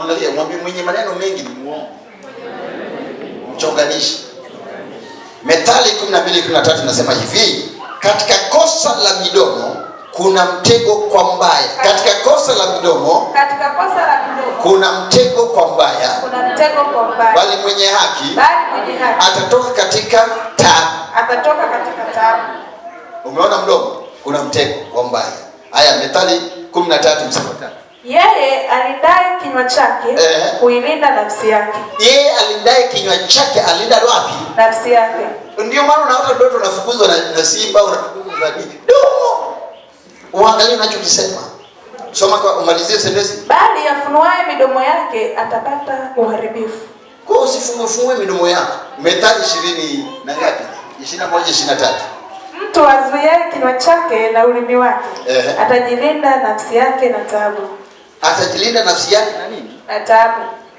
Angalia, mwambie mwenye maneno mengi ni muongo. Mchonganishi. Methali 12:13 nasema hivi, katika kosa la midomo kuna mtego kwa mbaya. Katika kosa la midomo kuna mtego kwa mbaya. Bali mwenye haki atatoka katika taabu. Umeona mdomo kuna mtego kwa mbaya. Haya, Methali 13:3. Yeye alindaye kinywa chake huilinda nafsi yake. Yeye alindaye kinywa chake alinda wapi? Nafsi yake. Ndio maana unaona ndoto unafukuzwa na simba, unafukuzwa na nini? Domo. Uangalie unachokisema. Soma kwa umalizie sentensi. Bali afunuaye midomo yake atapata uharibifu. Kwa usifungue midomo yako. Methali 20 na ngapi? 21:23. Mtu azuiaye kinywa chake na ulimi wake atajilinda nafsi yake na taabu. Atajilinda nafsi yake na nini? Na taabu.